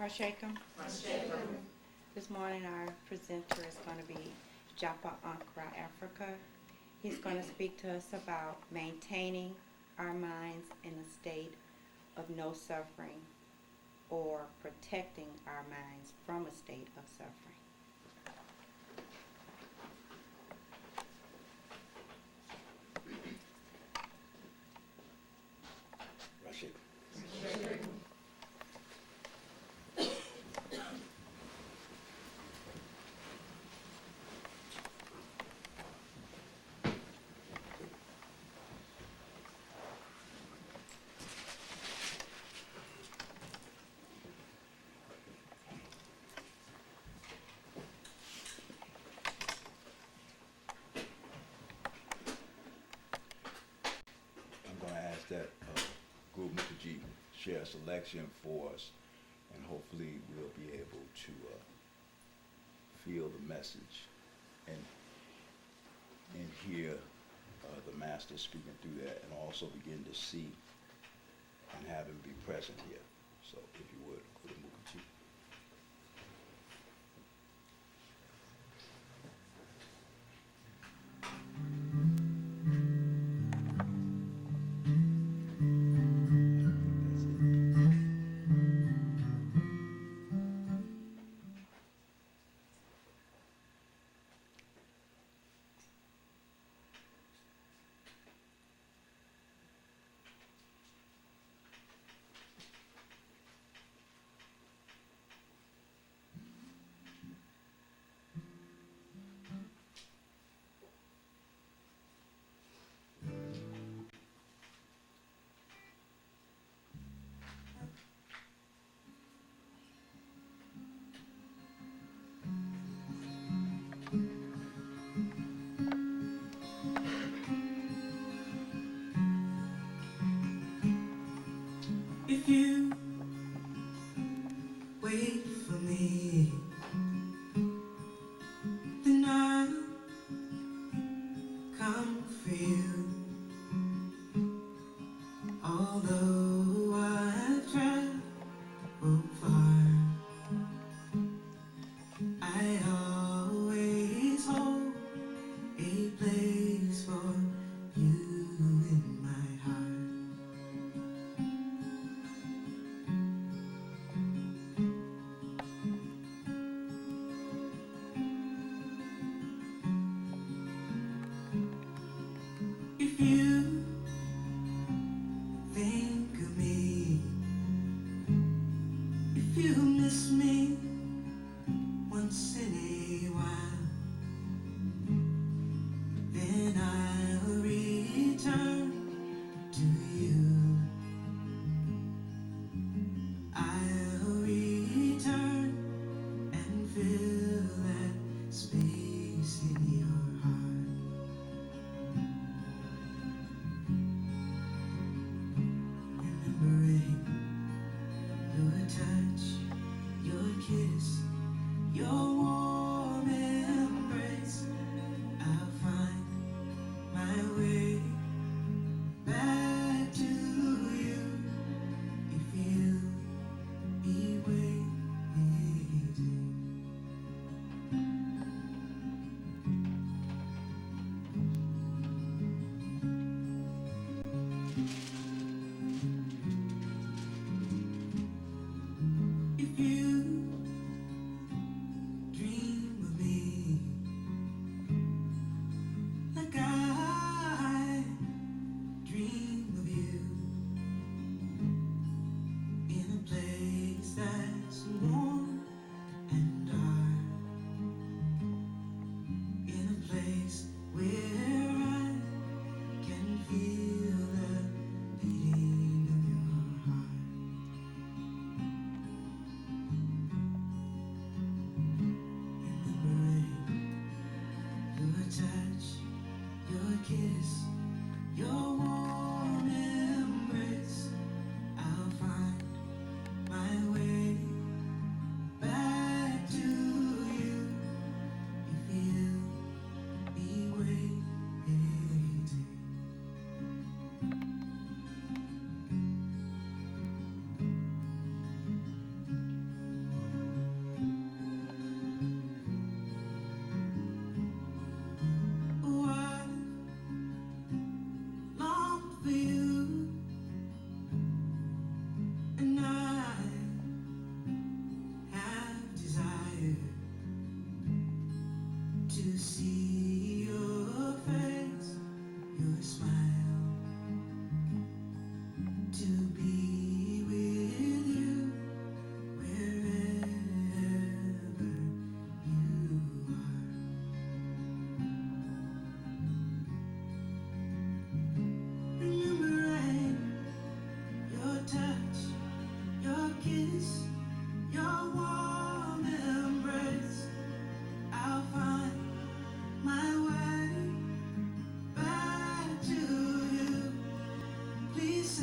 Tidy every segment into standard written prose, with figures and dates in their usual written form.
Harshakam. This morning our presenter is going to be Japa, Aunk, Africa. He's going to speak to us about maintaining our minds in a state of no suffering or protecting our minds from a state of suffering. That Group Mr. G share a selection for us, and hopefully we'll be able to feel the message and hear the Master speaking through that, and also begin to see and have him be present here. So if you would, go to Mukti. If you wait for me, then I'll come for you. Although I've traveled far, I always hold a place for you in my heart. If you think of me, if you miss me once in a while, then I'll return to you. I'll return and fill that space in your heart. Remembering your touch, your kiss, your warm embrace, I'll find my way back to you if you be waiting. If you dream of me like I dream of you, in a place that's warm and dark, in a place where I can feel the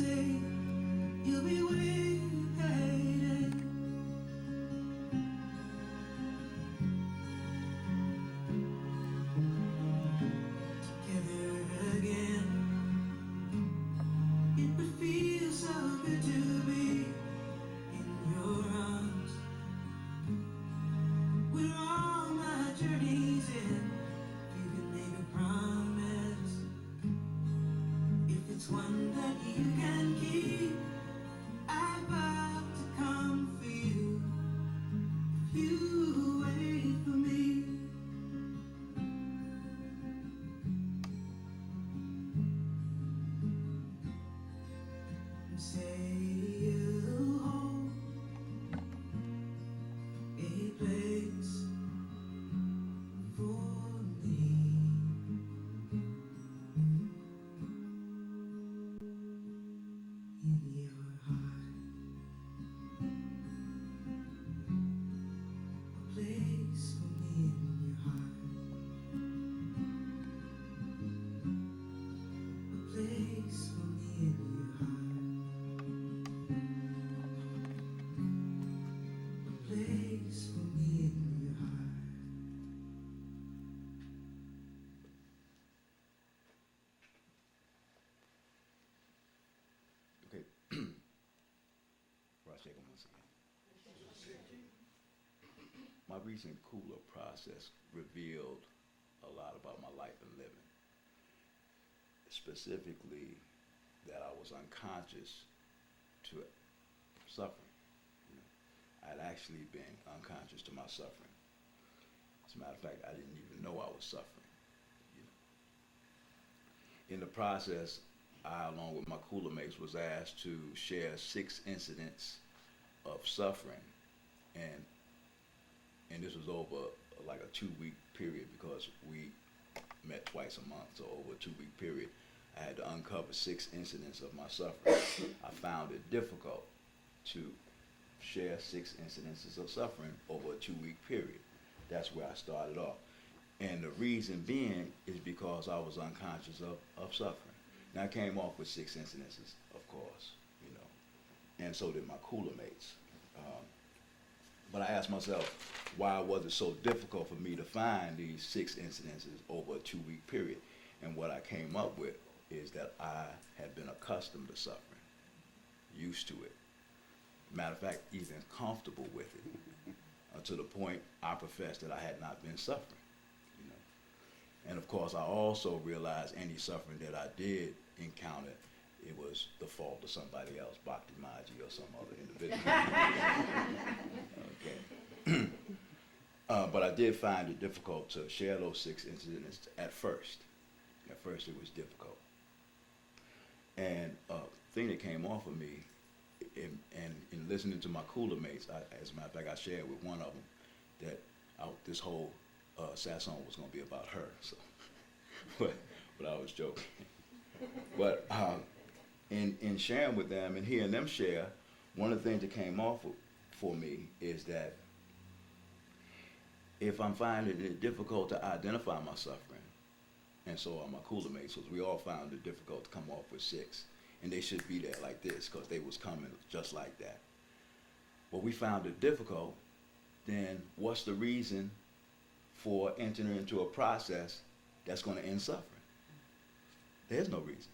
say you'll be waiting. Together again, it would feel so good to be in your arms. With all my journeys in, you can make a promise. If it's one that you can keep, I vow to come for you. If you wait for me. And say you'll hold a place for me in your heart, a place for me in your heart, a place for me in your heart, a place for me in your heart. Okay. Before I shake 'em once again. My recent cooler process revealed a lot about my life and living. Specifically, that I was unconscious to suffering. You know, I'd actually been unconscious to my suffering. As a matter of fact, I didn't even know I was suffering. You know. In the process, I, along with my cooler mates, was asked to share 6 incidents of suffering, and this was over like a 2-week period because we met twice a month. So over a 2-week period, I had to uncover 6 incidents of my suffering. I found it difficult to share 6 incidences of suffering over a 2-week period. That's where I started off. And the reason being is because I was unconscious of suffering. Now I came off with 6 incidences, of course, you know, and so did my cooler mates. But I asked myself, why was it so difficult for me to find these 6 incidences over a 2-week period? And what I came up with is that I had been accustomed to suffering, used to it. Matter of fact, even comfortable with it, to the point I professed that I had not been suffering, you know. And of course, I also realized any suffering that I did encounter, it was the fault of somebody else, Bhakti Maji or some other individual. Okay. But I did find it difficult to share those 6 incidents at first. At first it was difficult. And a thing that came off of me, in listening to my cooler mates, as a matter of fact, I shared with one of them that this whole Satsang was going to be about her. So, but I was joking. But in sharing with them and hearing them share, one of the things that came off for me is that if I'm finding it difficult to identify my suffering, and so are my cooler mates, so we all found it difficult to come off with 6, and they should be there like this because they was coming just like that. But we found it difficult, then what's the reason for entering into a process that's going to end suffering? There's no reason.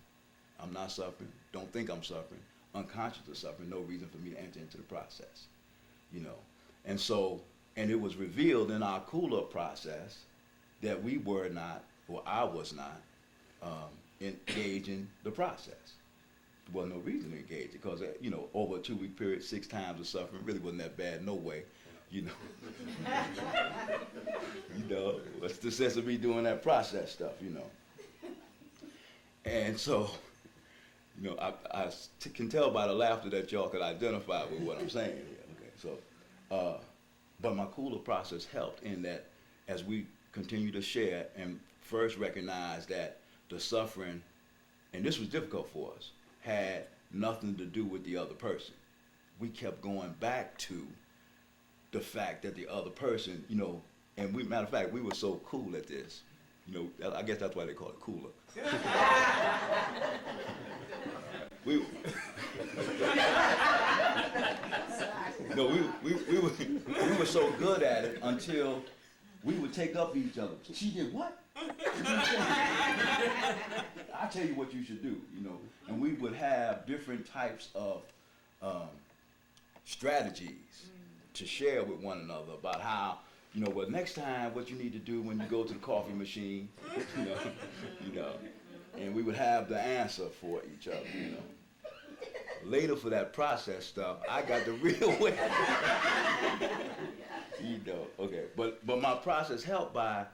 I'm not suffering, don't think I'm suffering, unconscious of suffering, no reason for me to enter into the process, you know. And so, and it was revealed in our cool-up process that we were not, or I was not, engaged in the process. There wasn't no reason to engage it because, you know, over a 2-week period, 6 times of suffering really wasn't that bad, no way, you know. You know, what's the sense of me doing that process stuff, you know? And so, you know, I can tell by the laughter that y'all could identify with what I'm saying here. Okay, so, but my cooler process helped in that as we continue to share and first recognize that the suffering, and this was difficult for us, had nothing to do with the other person. We kept going back to the fact that the other person, you know, and we, matter of fact, we were so cool at this, you know, I guess that's why they call it cooler. we no, we were so good at it until we would take up each other. She did what? I tell you what you should do, you know. And we would have different types of strategies to share with one another about how, you know, well, next time what you need to do when you go to the coffee machine, you know, and we would have the answer for each other, you know. Later for that process stuff, I got the real way. You know, okay, but my process helped by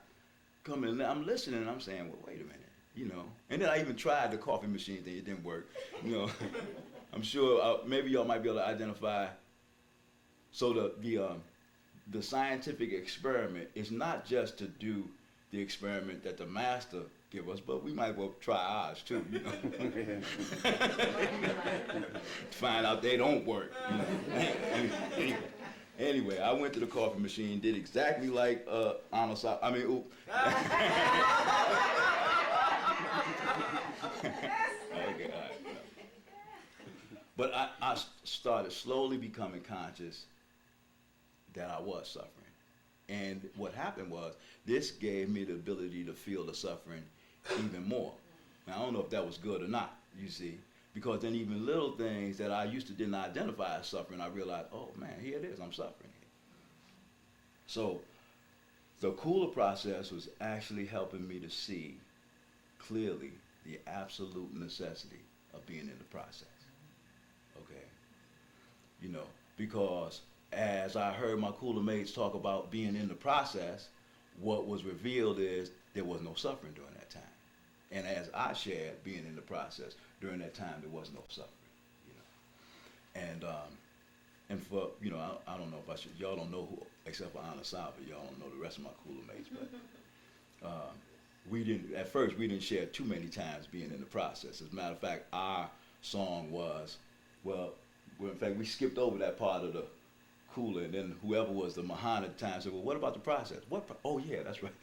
coming in. I'm listening and I'm saying, well, wait a minute, you know. And then I even tried the coffee machine thing. It didn't work, you know. I'm sure maybe y'all might be able to identify. So the scientific experiment is not just to do the experiment that the master give us, but we might well try ours too, you know. Find out they don't work, you know. Anyway, I went to the coffee machine, did exactly like Aunk. Okay, all right. But I started slowly becoming conscious that I was suffering. And what happened was, this gave me the ability to feel the suffering even more. Now, I don't know if that was good or not, you see, because then even little things that I used to didn't identify as suffering, I realized, oh man, here it is, I'm suffering here. So the cooler process was actually helping me to see clearly the absolute necessity of being in the process, okay? You know, because as I heard my cooler mates talk about being in the process, what was revealed is there was no suffering during that time. And as I shared being in the process, during that time there was no suffering, you know. And for, you know, I don't know if I should, y'all don't know who, except for Aunk, y'all don't know the rest of my cooler mates, but we didn't, at first we didn't share too many times being in the process. As a matter of fact, our song was, well, in fact, we skipped over that part of the cooler, and then whoever was the Mahana at the time said, well, what about the process? Oh yeah, that's right.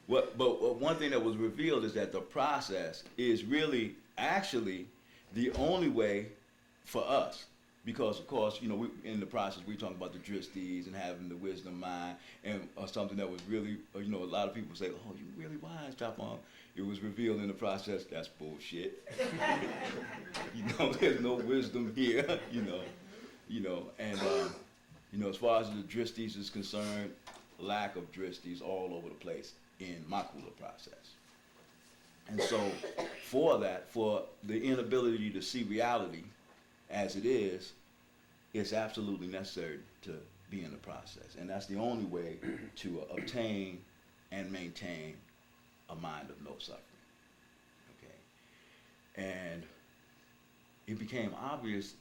But one thing that was revealed is that the process is really actually the only way for us. Because, of course, you know, in the process, we talking about the dristies and having the wisdom mind, and something that was really, you know, a lot of people say, oh, you really wise, Japa. It was revealed in the process, that's bullshit. You know, there's no wisdom here, you know, and, you know, as far as the dristies is concerned, lack of dristies all over the place in my cooler process. And so, for that, for the inability to see reality as it is, it's absolutely necessary to be in the process. And that's the only way to obtain and maintain a mind of no suffering, okay? And it became obvious,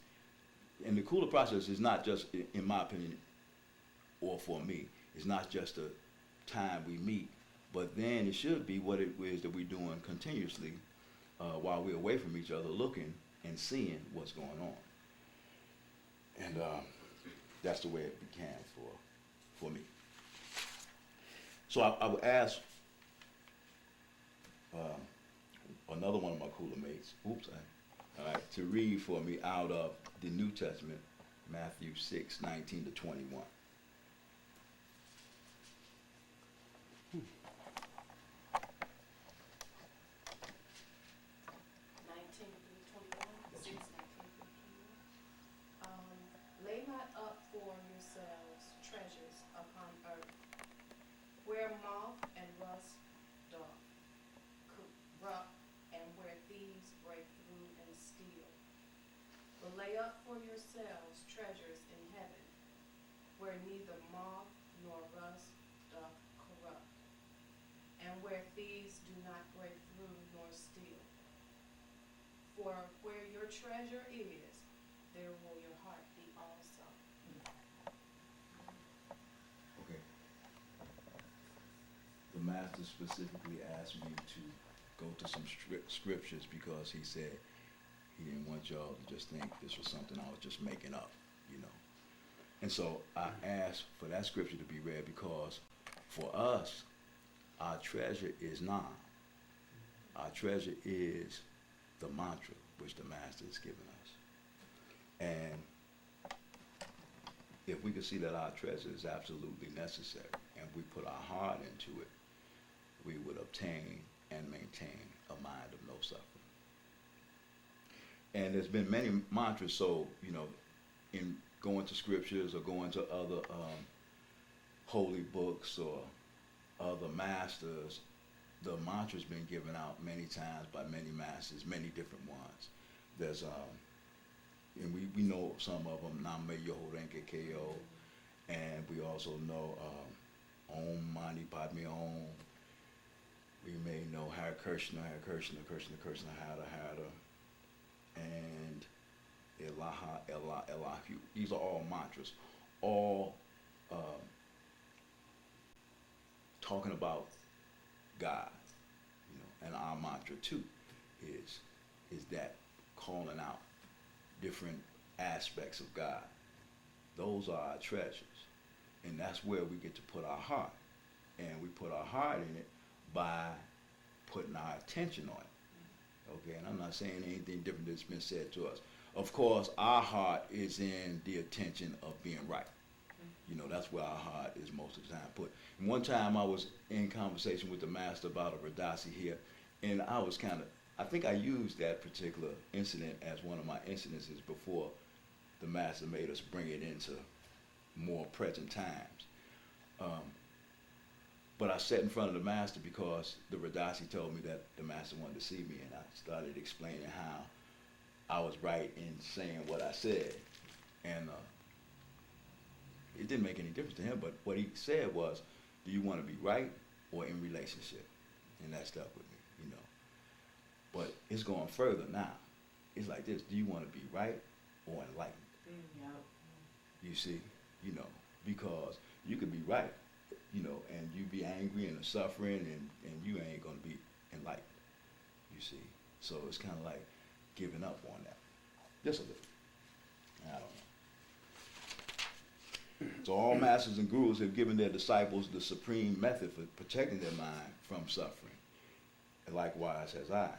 and the cooler process is not just, in my opinion, or for me, it's not just a time we meet, but then it should be what it is that we're doing continuously while we're away from each other, looking and seeing what's going on. And that's the way it began for me. So I would ask another one of my cooler mates, all right, to read for me out of the New Testament, Matthew 6:19 to 21. Lay not up for yourselves treasures upon earth, where moth and rust doth corrupt, and where thieves break through and steal. But lay up for yourselves treasures in heaven, where neither moth nor rust doth corrupt, and where thieves do not break through nor steal. For where your treasure is, there will your heart be also. Okay. The master specifically asked me to go to some scriptures because he said he didn't want y'all to just think this was something I was just making up, you know. And so I asked for that scripture to be read because for us, our treasure is non. Our treasure is the mantra which the Master has given us. And if we could see that our treasure is absolutely necessary and we put our heart into it, we would obtain and maintain a mind of no suffering. And there's been many mantras, so, in going to scriptures or going to other holy books or other masters, the mantra's been given out many times by many masters, many different ones. There's and we know some of them, Nam Myoho Renge Kyo, and we also know Om Mani Padme Om. We may know Hare Krishna, Hare Krishna, Krishna Krishna, Hare Hare, and Elaha, Elah, Elahu. These are all mantras, all talking about God, and our mantra too is that calling out different aspects of God. Those are our treasures, and that's where we get to put our heart, and we put our heart in it by putting our attention on it. Okay, and I'm not saying anything different that's been said to us. Of course, our heart is in the attention of being right. That's where our heart is most of the time put. And one time I was in conversation with the Master about a Radasi here, and I think I used that particular incident as one of my incidences before the Master made us bring it into more present times. But I sat in front of the Master because the Radasi told me that the Master wanted to see me, and I started explaining how I was right in saying what I said. And it didn't make any difference to him, but what he said was, do you want to be right or in relationship? And that stuck with me, But it's going further now. It's like this, do you want to be right or enlightened? You see, because you could be right, and you be angry and suffering, and you ain't going to be enlightened, you see. So it's kind of like giving up on that, just a little. I don't know. So all masters and gurus have given their disciples the supreme method for protecting their mind from suffering. And likewise as I.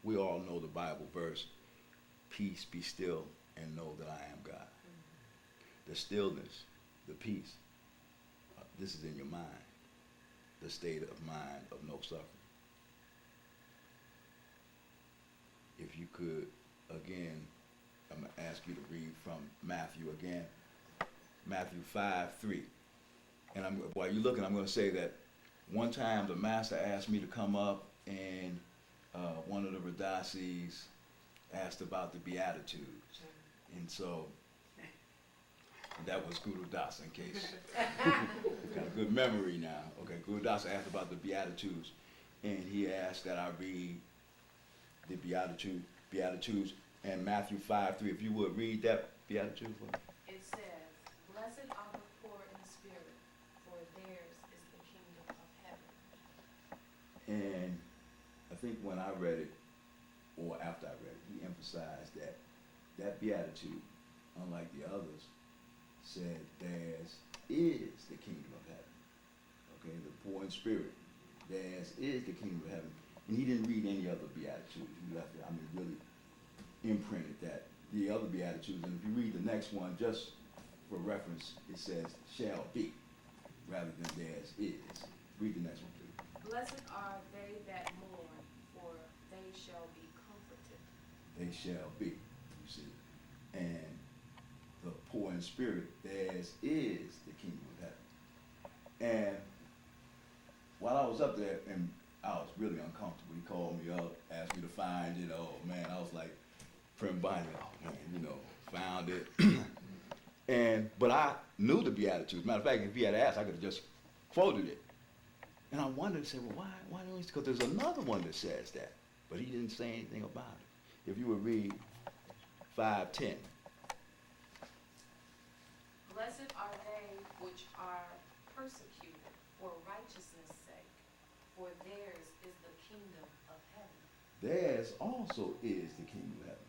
We all know the Bible verse, peace, be still, and know that I am God. The stillness, the peace, this is in your mind, the state of mind of no suffering. If you could, again, I'm going to ask you to read from Matthew again, Matthew 5:3. And while you're looking, I'm going to say that one time the Master asked me to come up, and one of the Radasis asked about the Beatitudes. And so that was Guru Das, in case. Got a good memory now. Okay, Guru Das asked about the Beatitudes, and he asked that I read the Beatitudes and Matthew 5:3. If you would read that Beatitude for me. It says, blessed are the poor in spirit, for theirs is the kingdom of heaven. And I think when I read it, or after I read it, he emphasized that Beatitude, unlike the others, said theirs is the kingdom of heaven. Okay, the poor in spirit, theirs is the kingdom of heaven. And he didn't read any other Beatitudes. He left it, really imprinted that. The other Beatitudes, and if you read the next one, just for reference, it says, shall be, rather than theirs is. Read the next one, please. Blessed are they that mourn, for they shall be comforted. They shall be, you see. And the poor in spirit, theirs is the kingdom of heaven. And while I was up there, and I was really uncomfortable, he called me up, asked me to find it. Oh man, I was like, Prim Bonnie, oh man, found it. But I knew the Beatitudes. Matter of fact, if he had asked, I could have just quoted it. And I wondered, say, well, why don't he? Because there's another one that says that, but he didn't say anything about it. If you would read 5:10. Blessed are they which are persecuted for righteousness' sake, for theirs is the kingdom of heaven. Theirs also is the kingdom of heaven.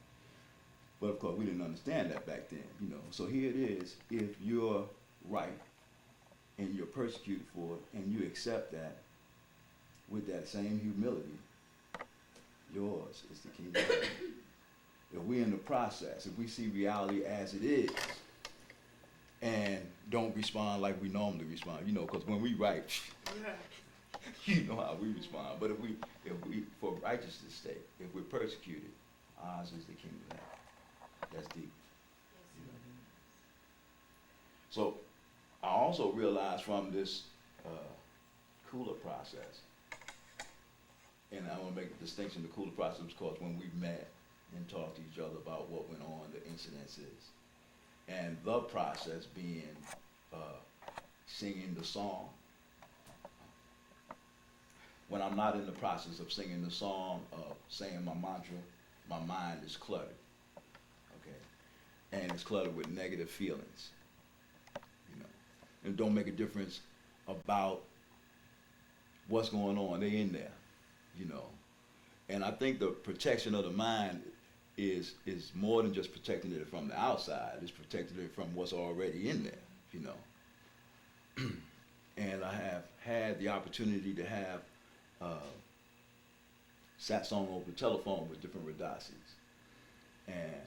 But of course, we didn't understand that back then, you know. So here it is, if you're right and you're persecuted for it and you accept that with that same humility, yours is the kingdom of heaven. If we're in the process, if we see reality as it is and don't respond like we normally respond, you know, because when we write, you know how we respond. But if we, for righteousness' sake, if we're persecuted, ours is the kingdom of heaven. That's deep. You know? So I also realized from this cooler process, and I want to make a distinction, the cooler process, of course, when we met and talked to each other about what went on, the incidences, and the process being singing the song. When I'm not in the process of singing the song, of saying my mantra, my mind is cluttered, okay? And it's cluttered with negative feelings, you know? And it don't make a difference about what's going on, they're in there, you know? And I think the protection of the mind is more than just protecting it from the outside, it's protecting it from what's already in there, you know? And I have had the opportunity to have Satsang over the telephone with different Radasis. And,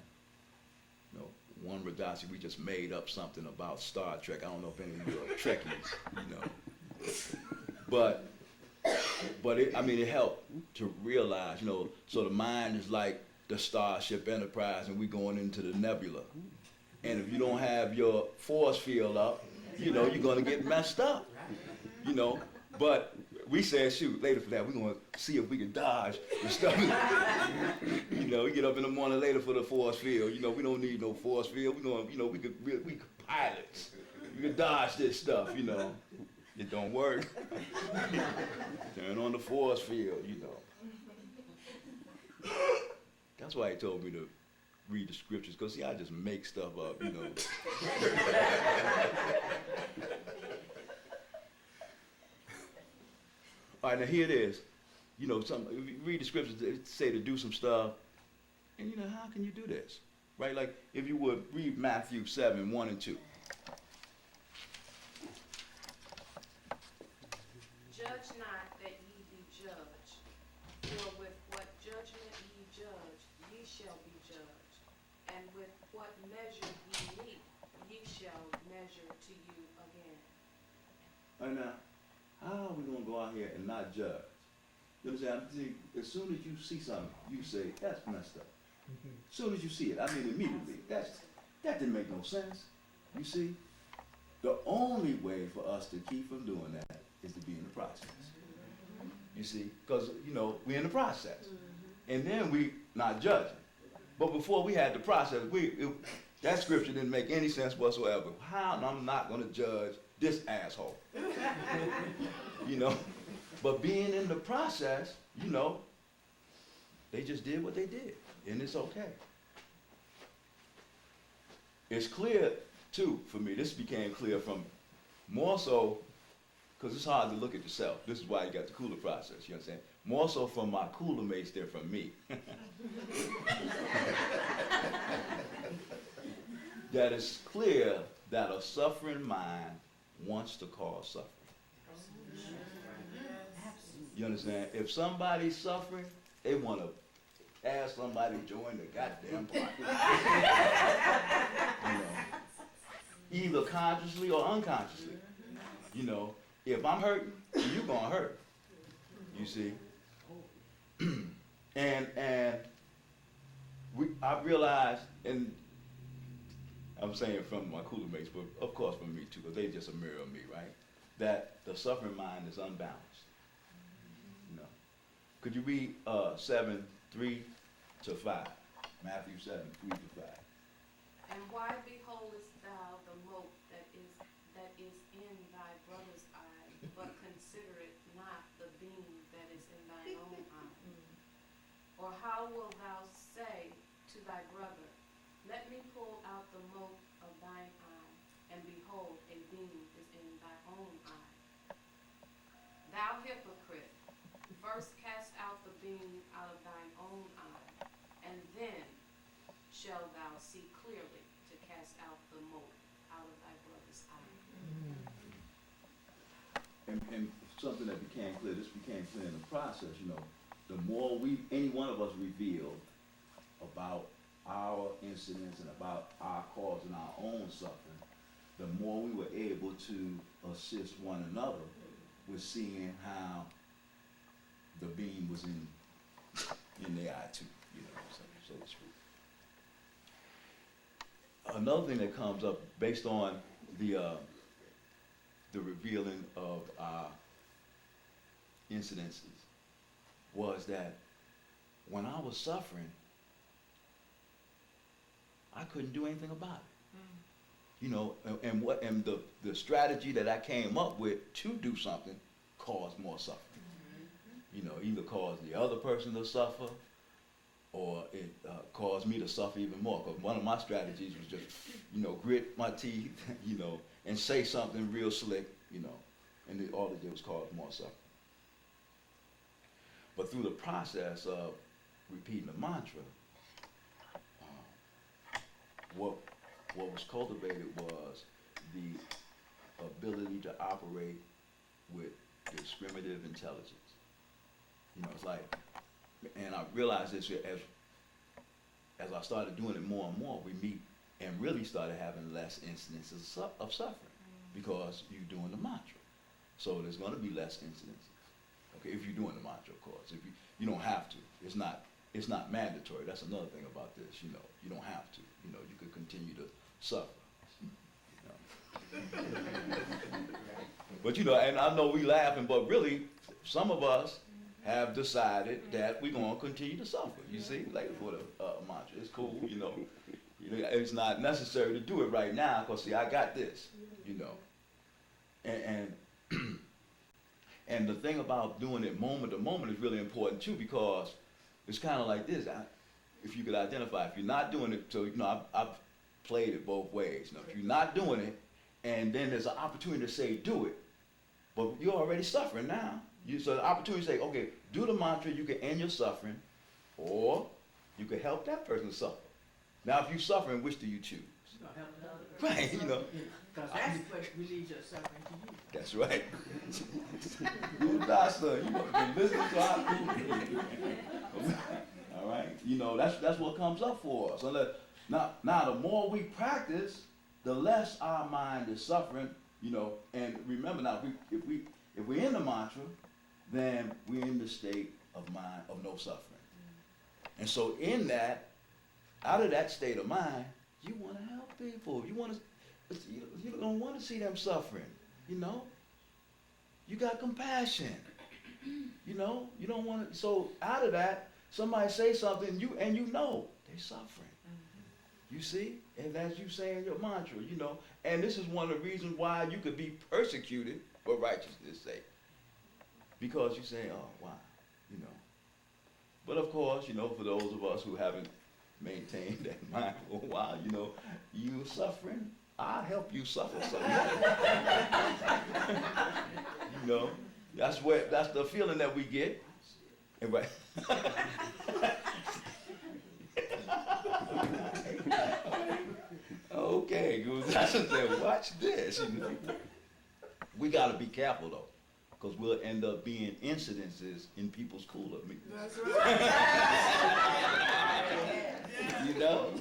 you know, one Radasi, we just made up something about Star Trek. I don't know if any of you are Trekkies, you know. But it, I mean, it helped to realize, you know, so the mind is like the Starship Enterprise and we're going into the nebula. And if you don't have your force field up, you know, you're going to get messed up, you know. But we said, shoot, later for that, we're going to see if we can dodge the stuff. You know, we get up in the morning later for the force field. You know, we don't need no force field. We're going to, you know, we could pilots. We could dodge this stuff, you know. It don't work. Turn on the force field, you know. That's why he told me to read the scriptures, because, see, I just make stuff up, you know. All right, now here it is. You know, if you read the scriptures, they say to do some stuff, and you know, how can you do this? Right? Like, if you would read Matthew 7, 1 and 2. Judge not that ye be judged, for with what judgment ye judge, ye shall be judged, and with what measure ye meet, ye shall measure to you again. All right, now, how are we going to go out here and not judge? You understand? See, as soon as you see something, you say, that's messed up. As soon as you see it, I mean immediately, that didn't make no sense. You see? The only way for us to keep from doing that is to be in the process. You see? Because, you know, we're in the process. And then we not judging. But before we had the process, that scripture didn't make any sense whatsoever. How? I'm not going to judge this asshole. You know? But being in the process, you know, they just did what they did. And it's okay. It's clear, too, for me. This became clear from more so, because it's hard to look at yourself. This is why you got the cooler process, you understand? More so from my cooler mates than from me. That it's clear that a suffering mind wants to cause suffering. You understand? If somebody's suffering, they want to ask somebody to join the goddamn party. You know, either consciously or unconsciously. You know, if I'm hurting, you're gonna hurt. You see? and I realized, and I'm saying from my cooler mates, but of course from me too, because they just a mirror of me, right? That the suffering mind is unbalanced. You know. Could you read 7, 3 to 5? Matthew 7, 3 to 5. And why beholdest thou the mote that is in thy brother's eye, but considerest not the beam that is in thine own eye? Or how wilt thou say to thy brother, let me pull out the mote of thine eye, and behold, a beam is in thy own eye? Thou hypocrite, first cast out the beam out of thine own eye, and then shalt thou shalt see clearly to cast out the mote out of thy brother's eye. And something that became clear, this became clear in the process, you know, the more any one of us revealed about our incidents and about our cause and our own suffering, the more we were able to assist one another with seeing how the beam was in their eye too, you know, so to speak. Another thing that comes up based on the revealing of our incidences was that when I was suffering, I couldn't do anything about it. You know, and the strategy that I came up with to do something caused more suffering. You know, either caused the other person to suffer, or it caused me to suffer even more. Because one of my strategies was just, you know, grit my teeth, you know, and say something real slick, you know, and all it did was cause more suffering. But through the process of repeating the mantra, what was cultivated was the ability to operate with discriminative intelligence. You know, it's like, and I realized this as I started doing it more and more, we meet and really started having less incidences of suffering because you're doing the mantra. So there's going to be less incidences. Okay, if you're doing the mantra, of course. If you don't have to. It's not mandatory. That's another thing about this. You know, you don't have to. You know, you could continue to suffer. You know. But you know, and I know we laughing, but really, some of us have decided that we're going to continue to suffer. You see, like for the mantra, it's cool. You know, it's not necessary to do it right now because see, I got this. You know, and the thing about doing it moment to moment is really important too, because it's kind of like this. If you could identify, if you're not doing it, so you know, I've played it both ways. You know, if you're not doing it, and then there's an opportunity to say do it, but you're already suffering now. So the opportunity to say, okay, do the mantra, you can end your suffering, or you can help that person suffer. Now, if you're suffering, which do you choose? Help the other person. Right, you know. Because that's what relieves your suffering to you. That's right. You doctor, you must be listening to our people. All right, you know that's what comes up for us. So now, the more we practice, the less our mind is suffering. You know, and remember now, if we're in the mantra, then we're in the state of mind of no suffering. And so in that, out of that state of mind, you want to help people. You don't want to see them suffering. You know, you got compassion. You know, you don't want to. So out of that, somebody say something, you know they're suffering. You see, and as you say in your mantra, you know, and this is one of the reasons why you could be persecuted for righteousness' sake, because you say, oh, why, you know. But of course, you know, for those of us who haven't maintained that mind for a while, you know, you suffering, I'll help you suffer some. You know, that's the feeling that we get. And right. Okay, Guzasha said, watch this. You know, we got to be careful though, because we'll end up being incidences in people's cooler meetings. That's right. You know.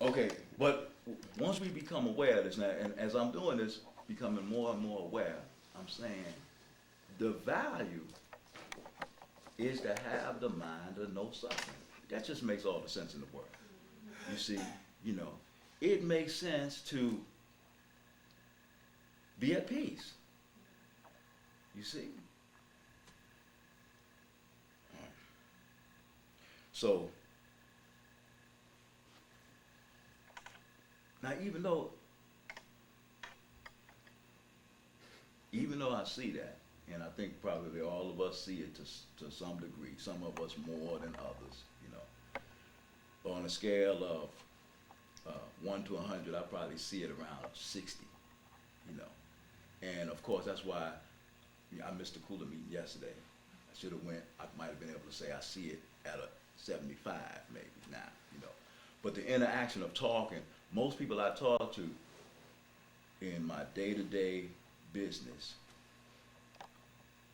Okay, but once we become aware of this now, and as I'm doing this, becoming more and more aware, I'm saying the value is to have the mind of no suffering. That just makes all the sense in the world. You see, you know, it makes sense to be at peace. You see? So, now even though I see that, and I think probably all of us see it to some degree, some of us more than others, you know. On a scale of 1 to 100, I probably see it around 60, you know. And of course, that's why I missed the cooler meeting yesterday. should have went, I might have been able to say I see it at a 75 maybe now, you know. But the interaction of talking, most people I talk to in my day-to-day business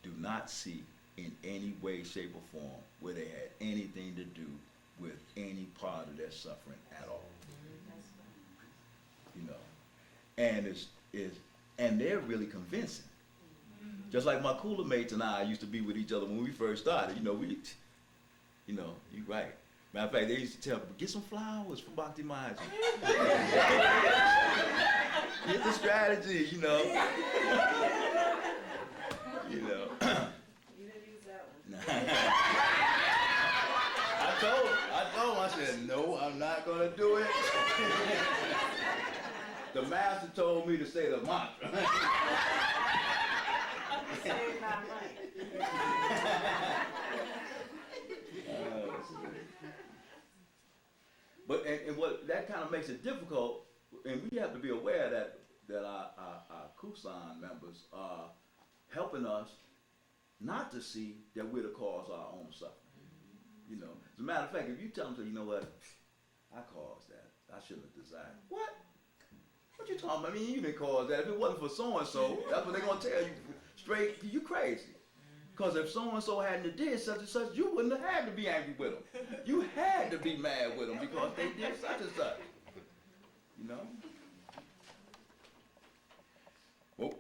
do not see in any way, shape, or form where they had anything to do with any part of their suffering at all. You know, and and they're really convincing. Just like my cooler mates and I used to be with each other when we first started. You know, you right. Matter of fact, they used to tell me, get some flowers for Bhakti Maharaj. Here's the strategy, you know. You know. You didn't use that one. I told him, I said, no, I'm not gonna do it. The master told me to say the mantra. Save my money. But and what that kind of makes it difficult, and we have to be aware that our Kusan members are helping us not to see that we're the cause of our own suffering. You know, as a matter of fact, if you tell them, you know what, I caused that. I shouldn't have desired. What? What you talking about? I mean, you didn't cause that. If it wasn't for so-and-so, that's what they're going to tell you straight, you crazy. Because if so-and-so hadn't did such and such, you wouldn't have had to be angry with them. You had to be mad with them because they did such and such. You know? Well,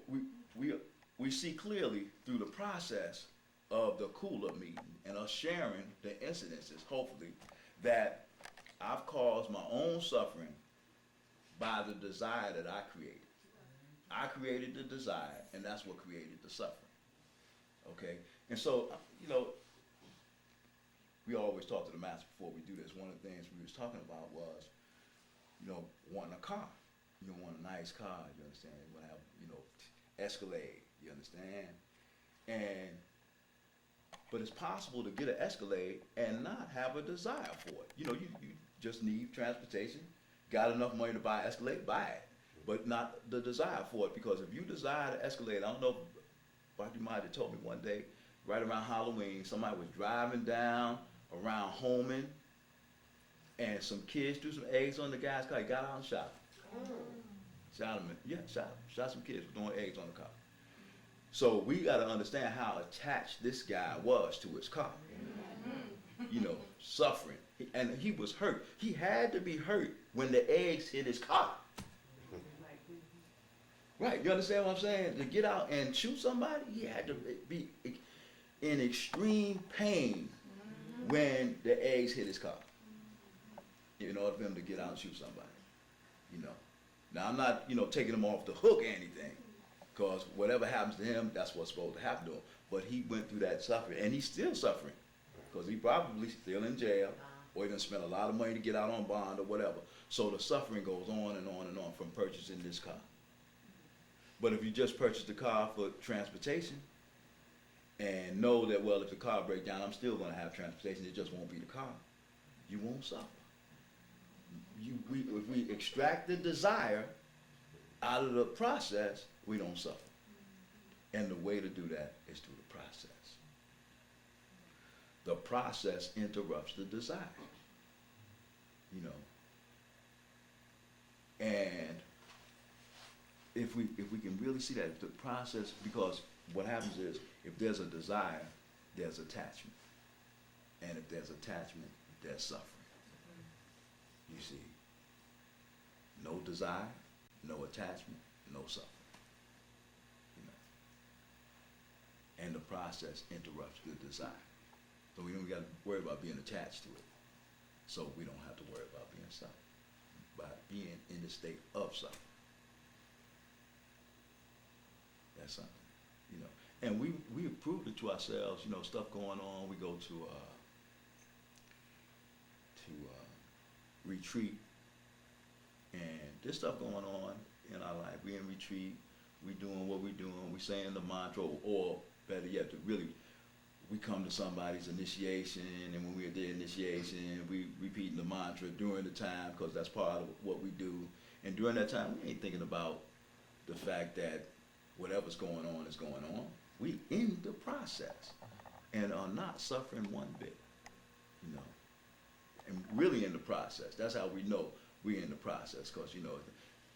we see clearly through the process of the cooler meeting and us sharing the incidences, hopefully, that I've caused my own suffering by the desire that I created. I created the desire, and that's what created the suffering. Okay? And so, you know, we always talk to the master before we do this. One of the things we was talking about was, you know, wanting a car. You want a nice car, you understand? You want to have, you know, Escalade, you understand? But it's possible to get an Escalade and not have a desire for it. You know, you just need transportation, got enough money to buy Escalade, buy it. But not the desire for it, because if you desire the Escalade, I don't know, Bhakti Maharaj told me one day, right around Halloween, somebody was driving down around Holman, and some kids threw some eggs on the guy's car. He got out and shot him. Shot him, yeah, shot him. Shot some kids for throwing eggs on the car. So we got to understand how attached this guy was to his car. You know, suffering. And he was hurt. He had to be hurt when the eggs hit his car. Right, you understand what I'm saying? To get out and shoot somebody, he had to be in extreme pain when the eggs hit his car in order for him to get out and shoot somebody, you know. Now, I'm not, you know, taking him off the hook or anything, because whatever happens to him, that's what's supposed to happen to him. But he went through that suffering, and he's still suffering, because he probably still in jail, or he done spent a lot of money to get out on bond or whatever. So the suffering goes on and on and on from purchasing this car. But if you just purchase the car for transportation and know that, well, if the car breaks down, I'm still going to have transportation, it just won't be the car, you won't suffer. If we extract the desire out of the process, we don't suffer. And the way to do that is through the process. The process interrupts the desire, you know. And if we can really see that, the process, because what happens is, if there's a desire, there's attachment. And if there's attachment, there's suffering. You see, no desire, no attachment, no suffering. You know. And the process interrupts the desire. So we don't got to worry about being attached to it. So we don't have to worry about being suffering, by being in the state of suffering. That's something, you know. And we proved it to ourselves, you know, stuff going on. We go to retreat, and there's stuff going on in our life. We in retreat, we doing what we doing, we saying the mantra, or better yet, we come to somebody's initiation, and when we're at their initiation, we repeating the mantra during the time, because that's part of what we do. And during that time, we ain't thinking about the fact that whatever's going on is going on. We in the process. and are not suffering one bit, you know, and really in the process. That's how we know we're in the process, because, you know,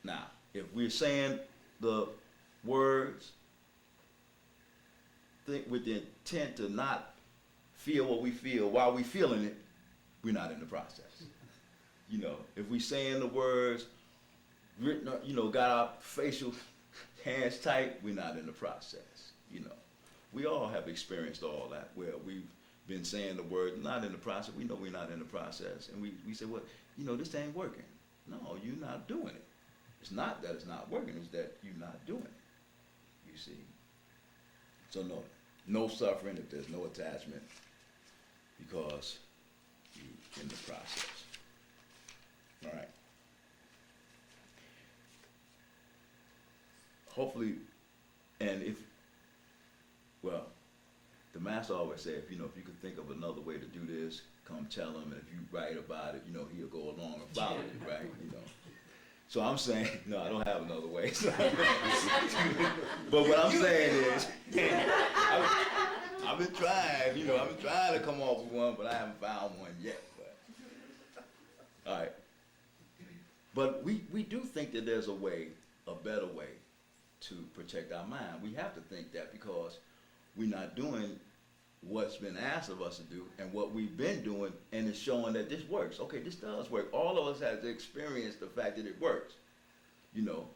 now, if we're saying the words with the intent to not feel what we feel while we're feeling it, we're not in the process. You know, if we saying the words, written, you know, got our facial hands tight, we're not in the process. You know, we all have experienced all that, where we've been saying the word, not in the process. We know we're not in the process, and we say, well, you know, this ain't working. No, you're not doing it. It's not that it's not working, it's that you're not doing it. You see? So no suffering if there's no attachment, because you're in the process. All right. Hopefully, and well, the master always said, if you could think of another way to do this, come tell him, and if you write about it, you know, he'll go along and follow it, right? You know. So I'm saying, no, I don't have another way. But what I'm saying is, I've been trying, you know, I've been trying to come off with one, but I haven't found one yet. But, all right. But we do think that there's a better way to protect our mind. We have to think that, because we're not doing what's been asked of us to do and what we've been doing, and it's showing that this works. Okay, this does work. All of us have to experience the fact that it works. You know,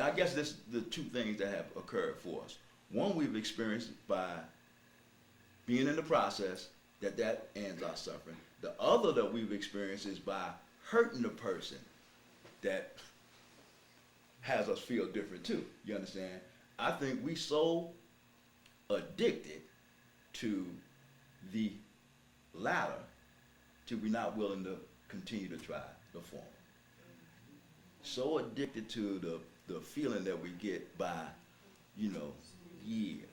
I guess this the two things that have occurred for us. One, we've experienced by being in the process that ends our suffering. The other that we've experienced is by hurting the person that has us feel different too. You understand? I think we so addicted to the latter till we're not willing to continue to try the former. So addicted to the feeling that we get by, you know,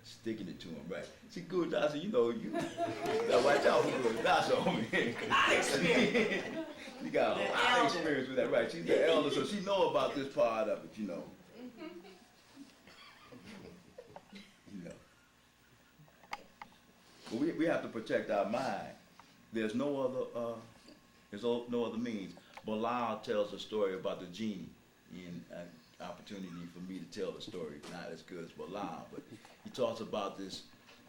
sticking it to them, right? See, good Radasi, you know, you gotta watch out for good Radasi over here. You got a lot of experience with that, right? She's the elder, so she know about this part of it, you know. You know. But we have to protect our mind. There's no other means. Bilal tells a story about the genie, and an opportunity for me to tell the story, not as good as Bilal, but he talks about this.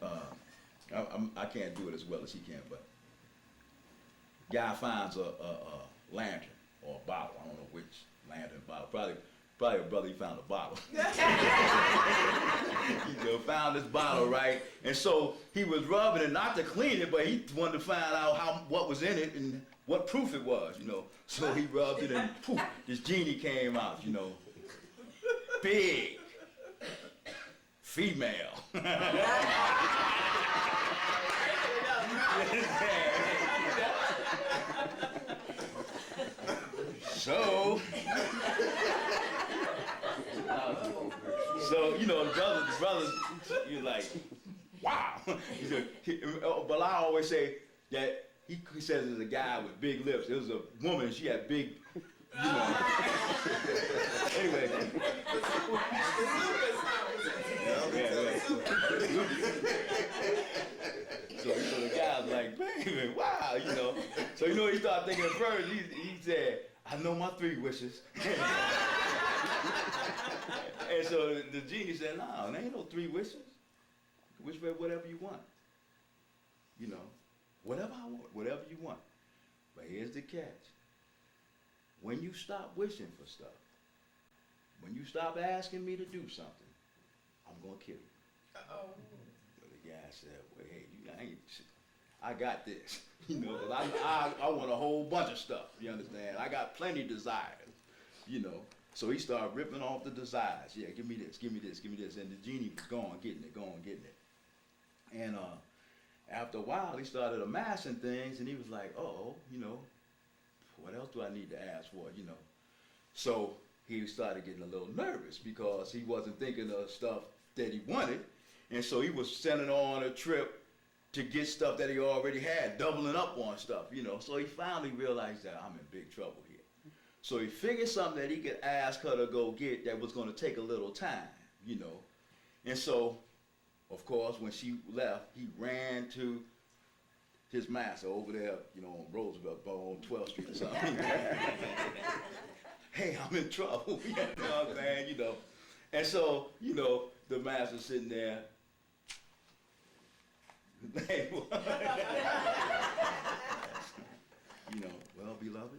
I can't do it as well as he can, but guy finds a lantern or a bottle. I don't know which lantern, bottle. Probably a brother, he found a bottle. He found this bottle, right? And so he was rubbing it, not to clean it, but he wanted to find out what was in it and what proof it was, you know. So he rubbed it, and poof, this genie came out, you know. Big. Female. So, you know, the brothers, you're like, wow. But I always say that he says there's a guy with big lips. It was a woman, she had big, you know. Anyway. So, you know, the guy was like, baby, wow, you know. So, you know, he started thinking at first, he said, I know my 3 wishes. And so the genie said, no, there ain't no 3 wishes. You can wish for whatever you want. You know, whatever I want, whatever you want. But here's the catch. When you stop wishing for stuff, when you stop asking me to do something, I'm going to kill you. Uh-oh. So the guy said, well, hey, I got this. You know, 'cause I want a whole bunch of stuff, you understand? I got plenty of desires, you know. So he started ripping off the desires. Yeah, give me this, give me this, give me this. And the genie was going, getting it. And after a while, he started amassing things, and he was like, uh-oh, you know, what else do I need to ask for, you know? So he started getting a little nervous because he wasn't thinking of stuff that he wanted. And so he was sending on a trip to get stuff that he already had, doubling up on stuff, you know. So he finally realized that I'm in big trouble here. So he figured something that he could ask her to go get that was going to take a little time, you know. And so, Of course, when she left, he ran to his master over there, on Roosevelt, on 12th Street or something. Hey, I'm in trouble. You know what I'm saying? And so, the master's sitting there. Hey, well, beloved.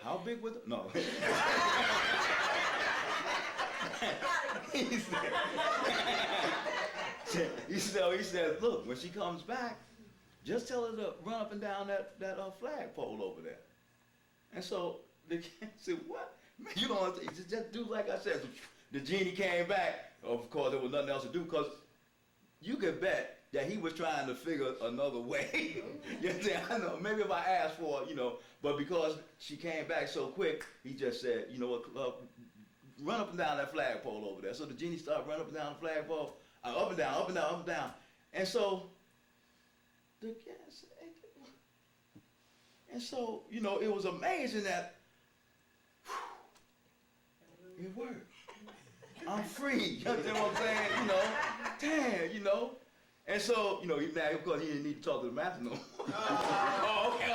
How big was it? No. he said, look, when she comes back, just tell her to run up and down that flagpole over there. And so the kid said, what? Man, you don't have to, just do like I said. The genie came back. Of course, there was nothing else to do because you could bet that he was trying to figure another way. You know, I know, maybe if I asked for it, but because she came back so quick, he just said, you know what, run up and down that flagpole over there. So the genie started running up and down the flagpole, up and down, up and down, up and down. And so the kid said, and so, it was amazing that it worked. I'm free. You understand what I'm saying? Damn, And so, now, of course, he didn't need to talk to the master no more. Oh, okay.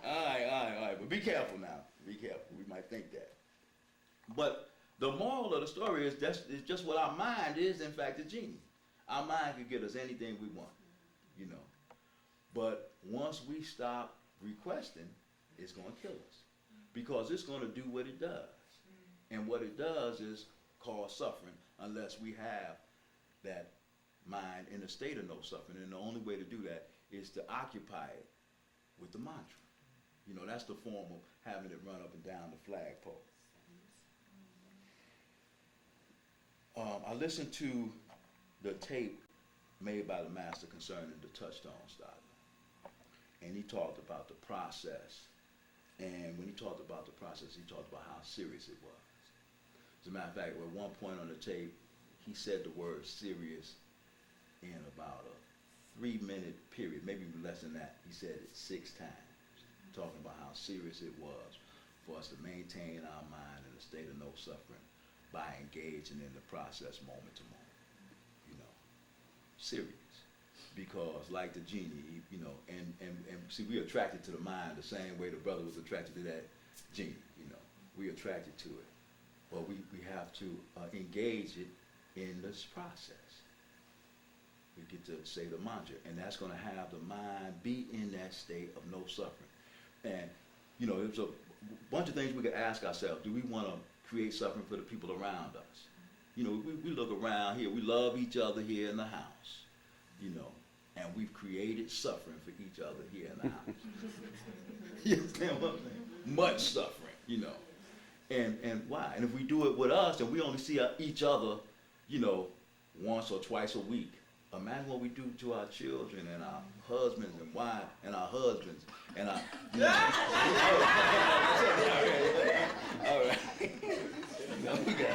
All right. But be careful now. Be careful. We might think that. But the moral of the story is it's just what our mind is, in fact, a genie. Our mind can get us anything we want, But once we stop requesting, it's going to kill us. Because it's going to do what it does. And what it does is cause suffering unless we have that mind in a state of no suffering. And the only way to do that is to occupy it with the mantra. That's the form of having it run up and down the flagpole. I listened to the tape made by the master concerning the touchstone style. And he talked about the process. And when he talked about the process, he talked about how serious it was. As a matter of fact, at one point on the tape, he said the word serious in about a 3-minute period, maybe less than that. He said it 6 times, talking about how serious it was for us to maintain our mind in a state of no suffering by engaging in the process moment to moment. Serious. Because like the genie, and see, we're attracted to the mind the same way the brother was attracted to that genie, We're attracted to it. But we have to engage it in this process. We get to say the mantra, and that's going to have the mind be in that state of no suffering. And, there's a bunch of things we could ask ourselves. Do we want to create suffering for the people around us? We look around here. We love each other here in the house, and we've created suffering for each other here in the house. You understand what I'm saying? Much suffering, And why? And if we do it with us and we only see each other, once or twice a week, imagine what we do to our children and our husbands and wives and our husbands and our... All right. Okay.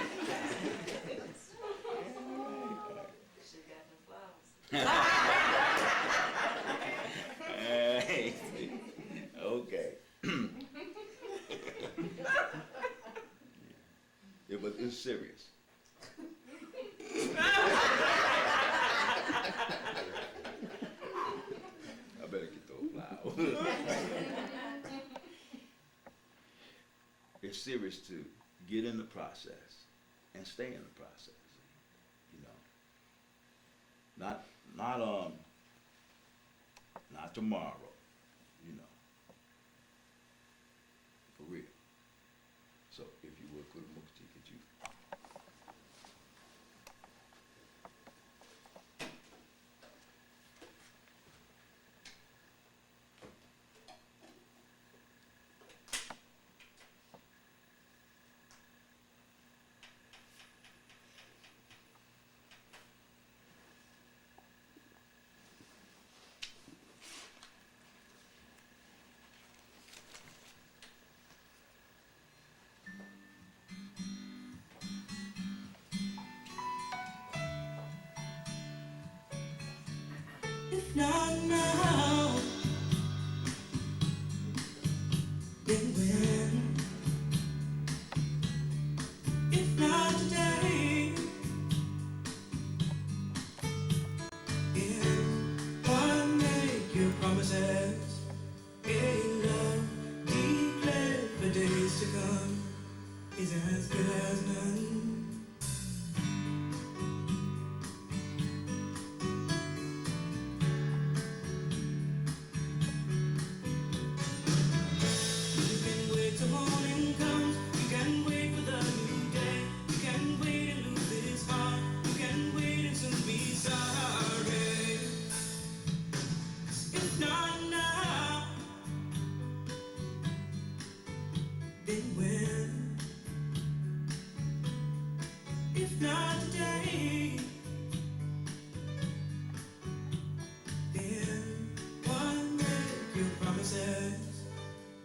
She got the flowers. Hey. Okay. Yeah, but it's serious. I better get those flowers. It's serious to get in the process and stay in the process. Not tomorrow. For real. So if you would, Mukti, could you? If not now, then when? If not today, if one make your promises, a love declared for days to come is as good as none. You can wait till morning comes. You can wait for the new day. You can wait and lose this heart. You can wait and soon be sorry. If not now, then when? If not today, then one make your promises.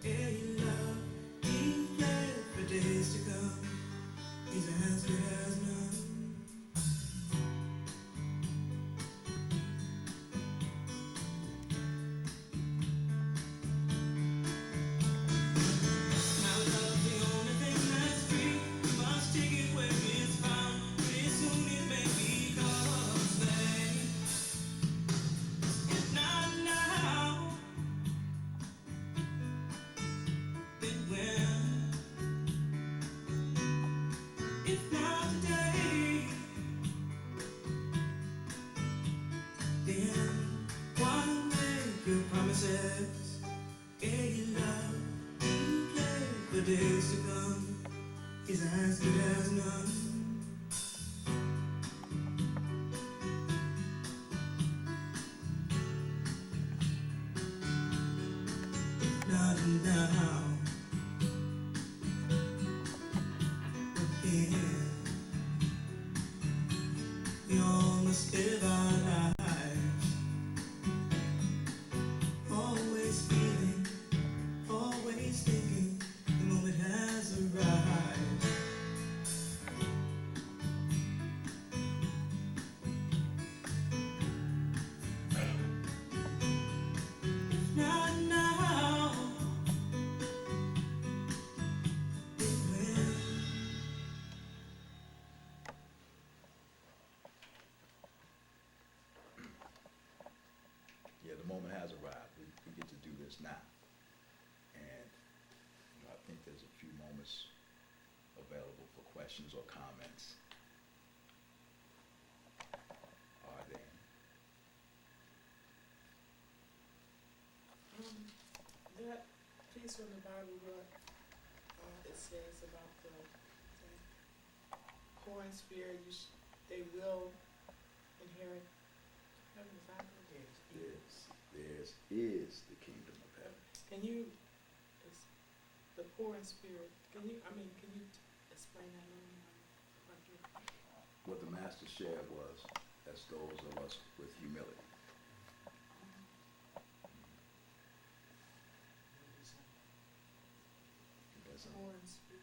A love declared for days to come is as good as none. Now love's the only thing that's free. You must take it where it's found. Pretty soon it may become a thing. If not now, then when? If not today, then one make your promises. A love declared for days to come is as good as none. Not now, yeah. We all must live our lives, always feeling, always thinking the moment has arrived. If not now, then when? Yeah, the moment has arrived. We get to do this now. And I think there's a few moments available for questions or comments. Are there? That piece from the Bible, what it says about the poor in spirit, they will inherit heaven. Is that what it is? Theirs is the kingdom of heaven. Can you, the poor in spirit, can you explain that a little more? What the master shared was, as those of us with humility. There's a- Poor in spirit.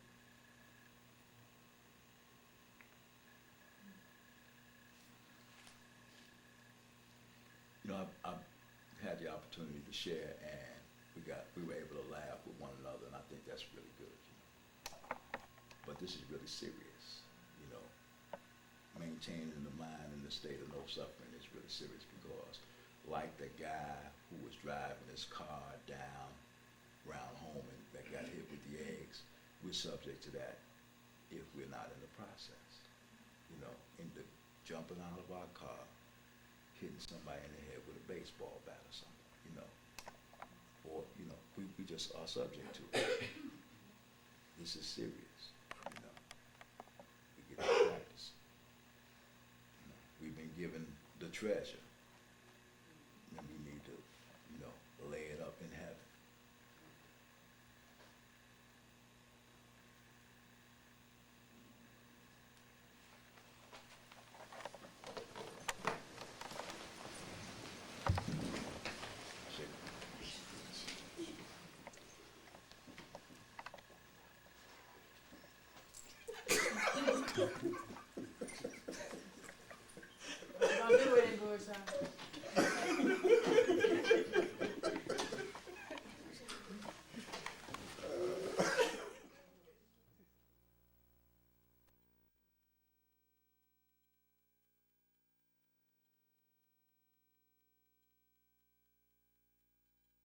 You know, I've had the opportunity to share, and we were able to laugh with one another, and I think that's really good. But this is really serious, you know. Maintaining the mind in the state of no suffering is really serious because, like the guy who was driving his car down round home and that got hit with the eggs, we're subject to that if we're not in the process. You know, into jumping out of our car, hitting somebody in the head with a baseball bat or something, you know. Or, you know, we just are subject to it. This is serious, you know. We get to practice. You know, we've been given the treasure.